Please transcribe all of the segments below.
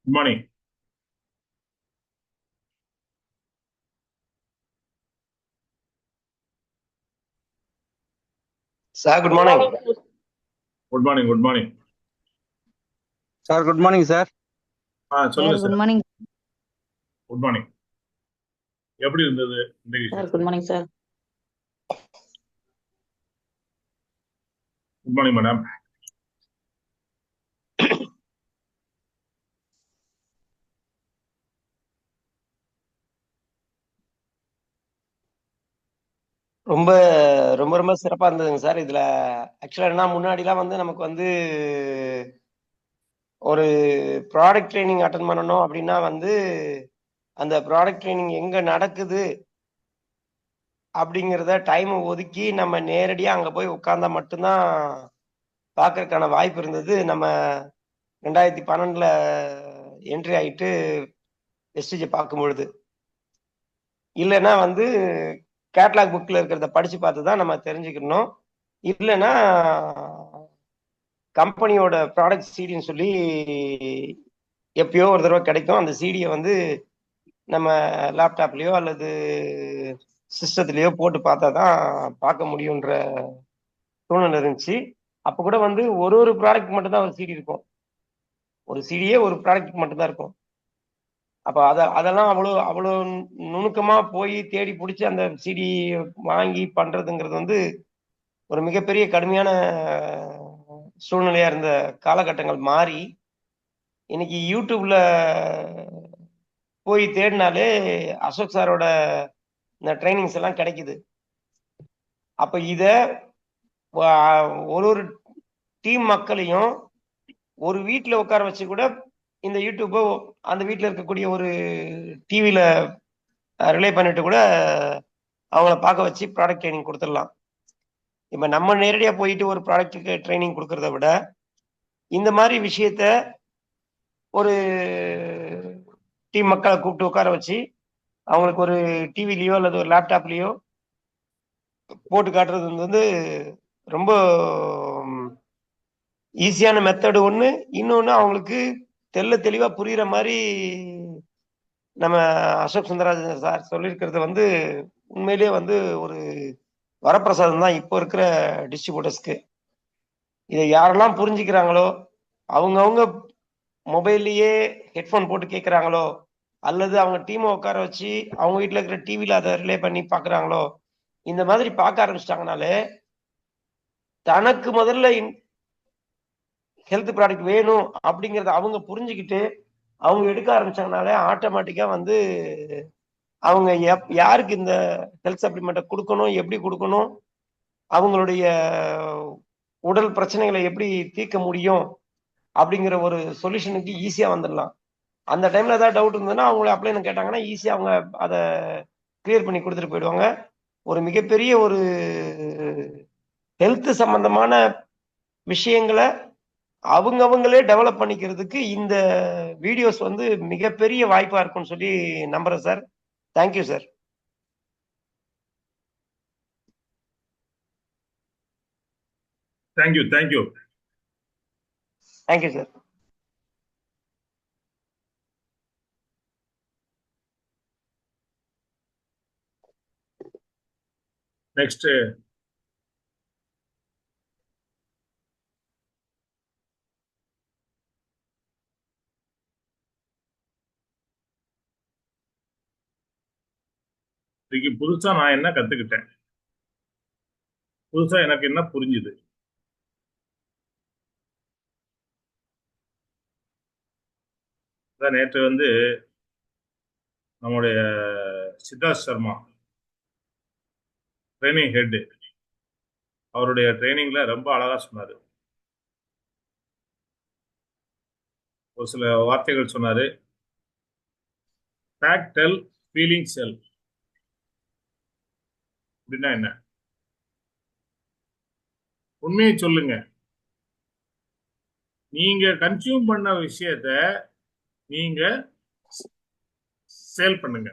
Good morning. Sir good morning. Good morning. Good morning. Sir good morning sir. சொல்லுங்க good sir. Morning good morning. எப்படி இருந்தது இன்றைக்கு? Sir. Good morning sir. Good morning madam. ரொம்ப ரொம்ப ரொம்ப சிறப்பா இருந்ததுங்க சார். இதுல ஆக்சுவலா என்ன, முன்னாடிலாம் வந்து நமக்கு வந்து ஒரு ப்ராடக்ட் ட்ரைனிங் அட்டன் பண்ணணும் அப்படின்னா வந்து அந்த ப்ராடக்ட் ட்ரைனிங் எங்க நடக்குது அப்படிங்கிறத டைம் ஒதுக்கி நம்ம நேரடியா அங்க போய் உட்கார்ந்தா மட்டும்தான் பார்க்கறதுக்கான வாய்ப்பு இருந்தது. நம்ம 2012ல என்ட்ரி ஆயிட்டு வெஸ்டேஜை பார்க்கும் பொழுது, இல்லைன்னா வந்து கேட்லாக் புக்ல இருக்கிறத படிச்சு பார்த்து தான் நம்ம தெரிஞ்சுக்கணும். இல்லைன்னா கம்பெனியோட ப்ராடக்ட் சிடின்னு சொல்லி எப்பயோ ஒரு தடவை கிடைக்கும். அந்த சிடியை வந்து நம்ம லேப்டாப்லயோ அல்லது சிஸ்டத்துலயோ போட்டு பார்த்தா தான் பார்க்க முடியுன்ற சூழ்நிலை இருந்துச்சு. அப்ப கூட வந்து ஒரு ப்ராடக்ட் மட்டும் தான் ஒரு சிடி இருக்கும். ஒரு சிடியே ஒரு ப்ராடக்ட் மட்டும் தான் இருக்கும். அப்ப அதெல்லாம் அவ்வளோ நுணுக்கமா போய் தேடி பிடிச்சி அந்த சிடி வாங்கி பண்றதுங்கிறது வந்து ஒரு மிகப்பெரிய கடுமையான சூழ்நிலையா இருந்த காலகட்டங்கள் மாறி இன்னைக்கு யூடியூப்ல போய் தேடினாலே அசோக் சாரோட இந்த ட்ரைனிங்ஸ் எல்லாம் கிடைக்குது. அப்ப இத ஒரு டீம் மக்களையும் ஒரு வீட்டுல உட்கார வச்சு கூட இந்த யூடியூப்போ அந்த வீட்டுல இருக்கக்கூடிய ஒரு டிவில ரிலே பண்ணிட்டு கூட அவங்கள பார்க்க வச்சு ப்ராடக்ட் ட்ரைனிங் கொடுத்துடலாம். இப்ப நம்ம நேரடியா போயிட்டு ஒரு ப்ராடக்ட்டுக்கு ட்ரைனிங் கொடுக்கறத விட இந்த மாதிரி விஷயத்த ஒரு டீம் மக்களை கூப்பிட்டு உட்கார வச்சு அவங்களுக்கு ஒரு டிவிலயோ அல்லது ஒரு லேப்டாப்லயோ போட்டு காட்டுறது வந்து ரொம்ப ஈஸியான மெத்தடு ஒண்ணு. இன்னொன்னு அவங்களுக்கு தெளிவா புரியுற மாதிரி நம்ம அசோக் சுந்தரராஜன் சார் சொல்லியிருக்கிறது வந்து உண்மையிலேயே வந்து ஒரு வரப்பிரசாதம் தான் இப்போ இருக்கிற டிஸ்ட்ரிபியூட்டர்ஸ்க்கு. இதை யாரெல்லாம் புரிஞ்சுக்கிறாங்களோ, அவங்கவுங்க மொபைல்லையே ஹெட்ஃபோன் போட்டு கேட்குறாங்களோ, அல்லது அவங்க டீமை உட்கார வச்சு அவங்க வீட்டில் இருக்கிற டிவியில் அதை ரிலே பண்ணி பார்க்குறாங்களோ, இந்த மாதிரி பார்க்க ஆரம்பிச்சிட்டாங்கனாலே தனக்கு முதல்ல ஹெல்த் ப்ராடக்ட் வேணும் அப்படிங்கிறத அவங்க புரிஞ்சுக்கிட்டு அவங்க எடுக்க ஆரம்பிச்சாங்கனாலே ஆட்டோமேட்டிக்கா வந்து அவங்க யாருக்கு இந்த ஹெல்த் சப்ளிமெண்ட்டை கொடுக்கணும், எப்படி கொடுக்கணும், அவங்களுடைய உடல் பிரச்சனைகளை எப்படி தீர்க்க முடியும் அப்படிங்கிற ஒரு சொல்யூஷனுக்கு ஈஸியா வந்துடலாம். அந்த டைம்ல ஏதாவது டவுட் இருந்ததுன்னா அவங்கள அப்ளைன்னு கேட்டாங்கன்னா ஈஸியா அவங்க அதை கிளியர் பண்ணி கொடுத்துட்டு போயிடுவாங்க. ஒரு மிகப்பெரிய ஒரு ஹெல்த் சம்பந்தமான விஷயங்களை அவங்களே டெவலப் பண்ணிக்கிறதுக்கு இந்த வீடியோஸ் வந்து மிகப்பெரிய வாய்ப்பா இருக்கும்னு சொல்லி நம்புறேன் sir. Thank you sir. Thank you. Thank you. Thank you sir. Next இன்னைக்கு புதுசா நான் என்ன கத்துக்கிட்டேன், புதுசா எனக்கு என்ன புரிஞ்சுது, நேற்று வந்து நம்முடைய சித்தார்த் சர்மா ட்ரைனிங் ஹெட் அவருடைய ட்ரைனிங்ல ரொம்ப அழகா சொன்னாரு. ஒரு சில வார்த்தைகள் சொன்னாரு. ஃபேக்ட் டெல், ஃபீலிங் செல். அப்படின்னா என்ன? உண்மையை சொல்லுங்க. நீங்க கன்சியூம் பண்ண விஷயத்த நீங்க சேல் பண்ணுங்க.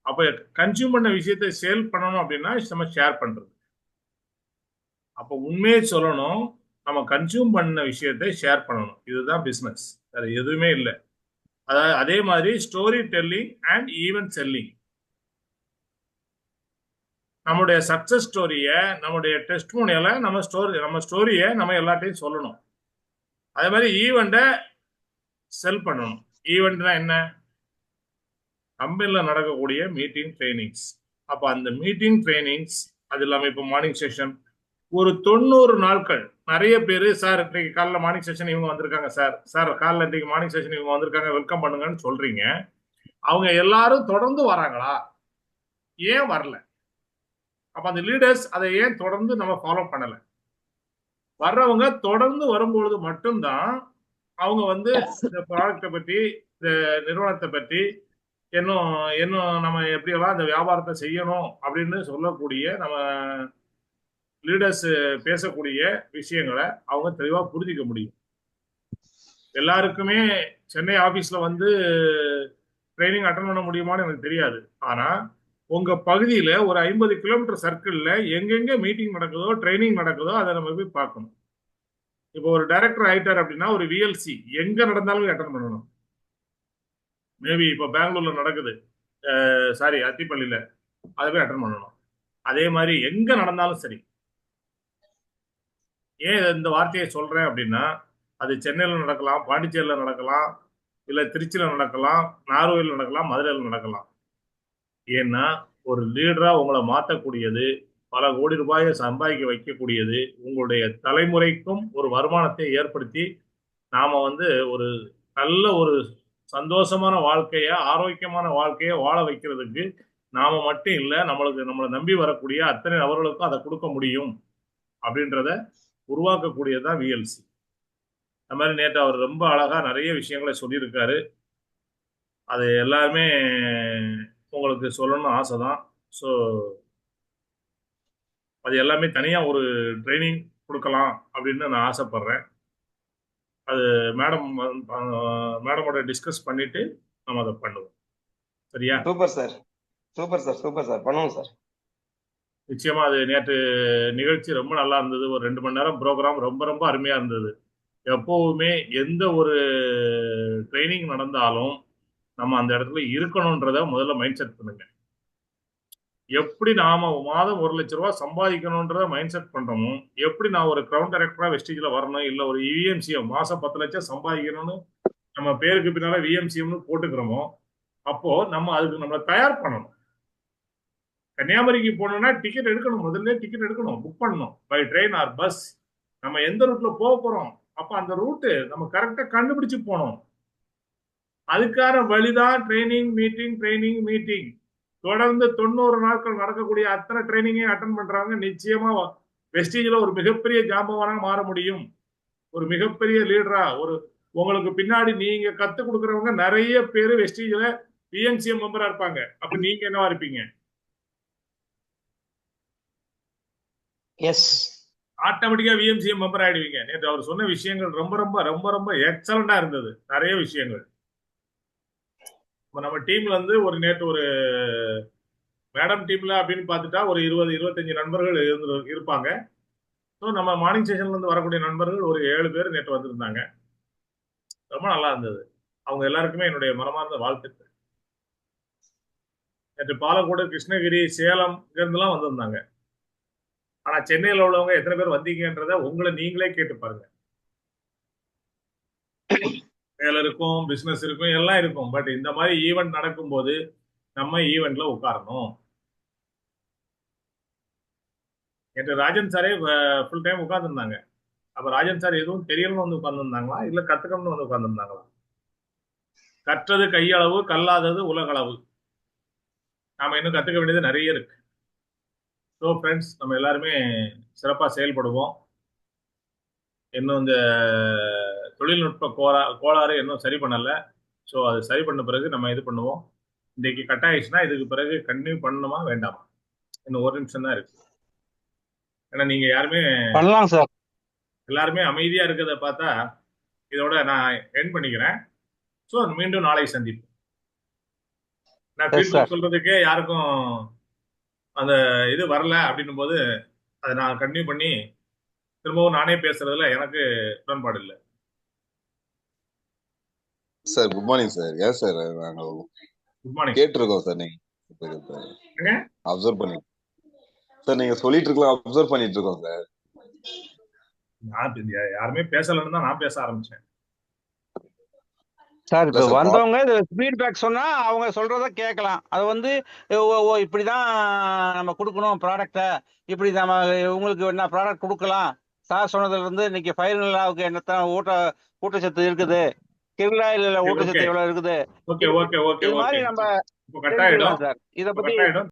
அப்ப கன்சியூம் பண்ண விஷயத்த சேல் பண்ணணும் அப்படின்னா நம்ம ஷேர் பண்றது. அப்ப உண்மையை சொல்லணும், நம்ம கன்சியூம் பண்ண விஷயத்தை ஷேர் பண்ணணும். இதுதான் பிசினஸ், வேற எதுவுமே இல்லை. அதாவது அதே மாதிரி story telling and event selling. நம்முடைய சக்சஸ் ஸ்டோரிய, நம்முடைய டெஸ்ட்மோனியலை, நம்ம ஸ்டோரியை நம்ம எல்லாத்தையும் சொல்லணும். அதே மாதிரி ஈவெண்ட்டை செல் பண்ணணும். ஈவெண்ட்னா என்ன? கம்பெனியில் நடக்கக்கூடிய மீட்டிங் ட்ரைனிங்ஸ். அப்போ அந்த மீட்டிங் ட்ரைனிங்ஸ், அது இல்லாமல் இப்போ மார்னிங் செஷன் ஒரு 90 நாட்கள். நிறைய பேர் சார் இன்னைக்கு காலைல மார்னிங் செஷன் இவங்க வந்திருக்காங்க, சார் காலைல இன்னைக்கு மார்னிங் செஷன் இவங்க வந்திருக்காங்க, வெல்கம் பண்ணுங்கன்னு சொல்றீங்க. அவங்க எல்லாரும் தொடர்ந்து வராங்களா? ஏன் வரல? அப்ப அந்த லீடர்ஸ் அதை ஏன் தொடர்ந்து நம்ம ஃபாலோ பண்ணல? வர்றவங்க தொடர்ந்து வரும்பொழுது மட்டும்தான் அவங்க வந்து இந்த ப்ராடக்டை பற்றி, இந்த நிறுவனத்தை பற்றி, இன்னும் இன்னும் நம்ம எப்படியெல்லாம் இந்த வியாபாரத்தை செய்யணும் அப்படின்னு சொல்லக்கூடிய நம்ம லீடர்ஸ் பேசக்கூடிய விஷயங்களை அவங்க தெளிவா புரிஞ்சிக்க முடியும். எல்லாருக்குமே சென்னை ஆபீஸ்ல வந்து ட்ரைனிங் அட்டன் பண்ண முடியுமான்னு எனக்கு தெரியாது. ஆனா உங்க பகுதியில ஒரு 50 கிலோமீட்டர் சர்க்கிள்ல எங்கெங்க மீட்டிங் நடக்குதோ, ட்ரைனிங் நடக்குதோ அதை நம்ம போய் பார்க்கணும். இப்போ ஒரு டைரக்டர் ஆயிட்டார் அப்படின்னா ஒரு விஎல்சி எங்க நடந்தாலும் அட்டன் பண்ணணும். மேபி இப்போ பெங்களூர்ல நடக்குது, சாரி அத்திப்பள்ளியில, அதை போய் அட்டன் பண்ணணும். அதே மாதிரி எங்க நடந்தாலும் சரி. ஏன் இந்த வார்த்தையை சொல்றேன் அப்படின்னா, அது சென்னையில் நடக்கலாம், பாண்டிச்சேரியில் நடக்கலாம், இல்லை திருச்சியில் நடக்கலாம், நார்வேயில் நடக்கலாம், மதுரையில் நடக்கலாம். ஏன்னா ஒரு லீடரா உங்களை மாற்றக்கூடியது, பல கோடி ரூபாயை சம்பாதிக்க வைக்கக்கூடியது, உங்களுடைய தலைமுறைக்கும் ஒரு வருமானத்தை ஏற்படுத்தி நாம வந்து ஒரு நல்ல ஒரு சந்தோஷமான வாழ்க்கைய, ஆரோக்கியமான வாழ்க்கைய வாழ வைக்கிறதுக்கு நாம மட்டும் இல்லை, நம்மளை நம்பி வரக்கூடிய அத்தனை நபர்களுக்கும் அதை கொடுக்க முடியும் அப்படின்றத உருவாக்கக்கூடியதான் விஎல்சி. அந்த மாதிரி நேற்று அவர் ரொம்ப அழகா நிறைய விஷயங்களை சொல்லியிருக்காரு. அது எல்லாருமே உங்களுக்கு சொல்லணும்னு ஆசை தான். ஸோ அது எல்லாமே தனியாக ஒரு ட்ரைனிங் கொடுக்கலாம் அப்படின்னு நான் ஆசைப்படுறேன். அது மேடமோட டிஸ்கஸ் பண்ணிட்டு நம்ம அதை பண்ணுவோம். சரியா? Super sir, super sir, super sir, பண்ணுவோம் சார். நிச்சயமா அது நேற்று நிகழ்ச்சி ரொம்ப நல்லா இருந்தது. ஒரு 2 மணி நேரம் ப்ரோக்ராம் ரொம்ப ரொம்ப அருமையா இருந்தது. எப்பவுமே எந்த ஒரு ட்ரைனிங் நடந்தாலும் நம்ம அந்த இடத்துல இருக்கணும்ன்றத முதல்ல மைண்ட் செட் பண்ணுங்க. எப்படி நாம மாதம் 1 லட்ச ரூபாய் சம்பாதிக்கணும்ன்றத மைண்ட் செட் பண்றோமோ, எப்படி நான் ஒரு கிரவுண்ட் டைரக்டரா வெஸ்டிஜ்ல வரணும், இல்ல ஒரு விஎம்சிஎம் மாசம் 10 லட்சம் சம்பாதிக்கணும்னு நம்ம பேருக்கு பின்னால விஎம்சிஎம்னு போட்டுக்கிறோமோ, அப்போ நம்ம அதுக்கு நம்மளை தயார் பண்ணணும். கன்னியாகுமரிக்கு போகணும்னா டிக்கெட் எடுக்கணும், முதல்ல டிக்கெட் எடுக்கணும், புக் பண்ணணும், பை ட்ரெயின் ஆர் பஸ். நம்ம எந்த ரூட்ல போக போறோம், அப்ப அந்த ரூட்டு நம்ம கரெக்டா கண்டுபிடிச்சு போனோம். அதுக்கான வழிதான் ட்ரைனிங் மீட்டிங். தொடர்ந்து 90 நாட்கள் நடக்கக்கூடிய அத்தனை ட்ரைனிங்கையும் அட்டன் பண்றாங்க. நிச்சயமா வெஸ்டீஜ்ல ஒரு மிகப்பெரிய ஜாம்பவானா மாற முடியும். ஒரு மிகப்பெரிய லீடரா, ஒரு உங்களுக்கு பின்னாடி நீங்க கத்து கொடுக்கறவங்க நிறைய பேரு வெஸ்டீஜ்ல பிஎன்சிஎம் மெம்பரா இருப்பாங்க. அப்ப நீங்க என்னவா இருப்பீங்க? எஸ், ஆட்டோமேட்டிக்கா விஎம்சிஎம் மெம்பர் ஆயிடுவீங்க. நேற்று அவர் சொன்ன விஷயங்கள் ரொம்ப ரொம்ப ரொம்ப ரொம்ப எக்ஸலண்டா இருந்தது. நிறைய விஷயங்கள் நம்ம டீம்ல வந்து நேற்று ஒரு மேடம் டீம்ல அப்படின்னு பார்த்துட்டா ஒரு 20-25 நண்பர்கள் இருப்பாங்க. ஸோ நம்ம மார்னிங் செஷன்ல இருந்து வரக்கூடிய நண்பர்கள் ஒரு 7 பேர் நேற்று வந்திருந்தாங்க. ரொம்ப நல்லா இருந்தது. அவங்க எல்லாருக்குமே என்னுடைய மனமார்ந்த வாழ்த்துக்கள். நேற்று பாலக்கோடு, கிருஷ்ணகிரி, சேலம் இருந்தெல்லாம் வந்திருந்தாங்க. ஆனா சென்னையில் உள்ளவங்க எத்தனை பேர் வந்தீங்கன்றத உங்களை நீங்களே கேட்டு பாருங்க. வேலை இருக்கும், பிசினஸ் இருக்கும், எல்லாம் இருக்கும். பட் இந்த மாதிரி ஈவெண்ட் நடக்கும்போது நம்ம ஈவெண்ட்ல உட்காரணும். நேற்று ராஜன் சாரே ஃபுல் டைம் உட்கார்ந்துருந்தாங்க. அப்ப ராஜன் சார் எதுவும் தெரியலன்னு வந்து உட்கார்ந்துருந்தாங்களா, இல்ல கத்துக்கணும்னு வந்து உட்கார்ந்துருந்தாங்களா? கற்றது கையளவு, கல்லாதது உலகளவு. நாம இன்னும் கத்துக்க வேண்டியது நிறைய இருக்கு. ஸோ ஃப்ரெண்ட்ஸ், நம்ம எல்லாருமே சிறப்பாக செயல்படுவோம். இன்னும் இந்த தொழில்நுட்ப கோளாறு இன்னும் சரி பண்ணல. ஸோ அது சரி பண்ண பிறகு நம்ம இது பண்ணுவோம். இன்னைக்கு கட் ஆயிடுச்சுன்னா இதுக்கு பிறகு கண்டினியூ பண்ணணுமா வேண்டாமா? இன்னும் ஒரு நிமிஷம் தான் இருக்கு. ஏன்னா நீங்க யாருமே பண்ணலாம் சார். எல்லாருமே அமைதியா இருக்கிறத பார்த்தா இதோட நான் எண்ட் பண்ணிக்கிறேன். ஸோ மீண்டும் நாளை சந்திப்போம். நான் ஃபீட்பேக் சொல்றதுக்கே யாருக்கும் அந்த இது வரல அப்படின்னும் போது அதை நான் கண்டினியூ பண்ணி திரும்பவும் நானே பேசுறதுல எனக்கு உடன்பாடு இல்லை. Sir good morning sir. ஏன் சார் நாங்க குட் மார்னிங். கேட்டிருக்கோம் சார். நீங்க அப்சர்வ் பண்ணி சார் நீங்க சொல்லிட்டு இருக்கலாம், அப்சர்வ் பண்ணிட்டு இருக்கோம் சார். நான் யாருமே பேசலன்னு தான் நான் பேச ஆரம்பிச்சேன் சார். இல்ல இப்ப சார், வந்தவங்க ஃபீட்பேக் சொன்னா அவங்க சொல்றத கேட்கலாம். அது வந்து இப்படிதான் நம்ம கொடுக்கணும் ப்ராடக்ட, இப்படி நம்ம உங்களுக்கு என்ன ப்ராடக்ட் கொடுக்கலாம். சார் சொன்னதுல இருந்து இன்னைக்கு ஃபைனலாவுக்கு என்னத்தான் ஊட்டச்சத்து இருக்குது, கிருளாயில ஓகே ஊட்டச்சத்து எவ்வளவு இருக்குது, ஓகே ஓகே ஓகே இது மாதிரி ஓகே நம்ம இப்போ கட் தெரிஞ்சுக்கலாம் ஆயிடும் சார். இத இப்போ பத்தி கட் ஆயிடும்